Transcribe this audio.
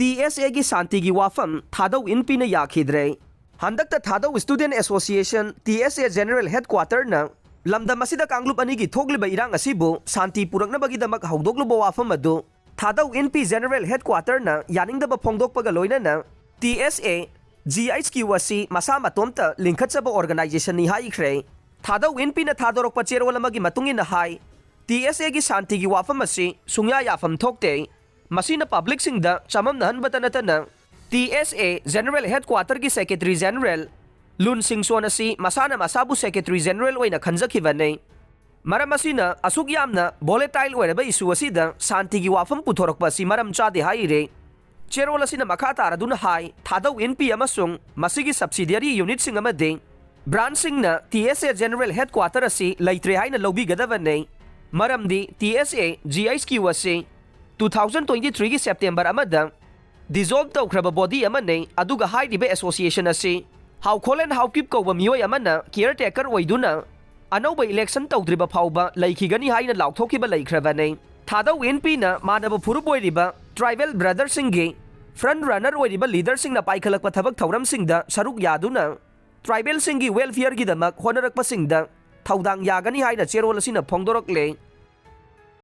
TSA की शांति की वाफम थादौ इनपी ने याखिद्रे हंदक Thadou student association TSA general headquarter न लमदम असिदा कांग्लुप अनी की थोगलिबा इरांग असिबु शांति पुरकनबगिदमक हौदोकलुबा वाफम अदु थादौ इनपी जनरल हेडक्वार्टर न यानिंगदबा फोंदोकपगा लोइनना TSA GHQ असी मसा मतोमता लिंखचबा ऑर्गेनाइजेशन नि हाइख्रे थादौ इनपी न थादोरकपा चेरोल अमगी मतुंगिन हाई TSA की शांति की वाफम असी सुंया याफम थोकते मसीना पब्लिक सिंगदा चमम नहनबता नतना TSA जनरल हेडक्वार्टर की सेक्रेटरी जनरल लुन सिंगसोन असी मसाना मसाबु सेक्रेटरी जनरल ओइना खंजखिबने मरम असिना असुक यामना वोलेटाइल ओइरबा इशू असिदा शांति की वाफम पुथोरकपा असी मरम चादे हाइरे चेरोल असिना मखा तारदुना हाई थादौ NP अमसुंग मसिगी सब्सिडियरी यूनिट सिंग अमदे ब्रांच सिंगना TSA जनरल हेडक्वार्टर असी लैत्रे हाइना लौबिगदबने मरमदी TSA GHQ असी 2023 की सेप्टेम्बर अमदा डिजोल्व तौख्रब बॉडी अमने अदुगा हाइरिबे एसोसिएशन असी हाउखोलेन हाउकिप कौबा मियोय अमना केयर टेकर ओइदुना अनौबा इलेक्शन तौद्रिबा फाउबा लैखिगनी हाइना लाउथोकिबा लैख्रबने थादौ NP ना मानब फुरुब ओइरिबा ट्राइबल ब्रदर सिंगे फ्रंट रनर ओइरिबा लीडर सिंगना पाइखलकपा थबक थौरम सिंगदा सरुक यादुना ट्राइबल सिंगी वेलफेयर गिदमक होनरकपा सिंगदा थौदांग यागनी हाइना चेरोल असिना फोंदोरकले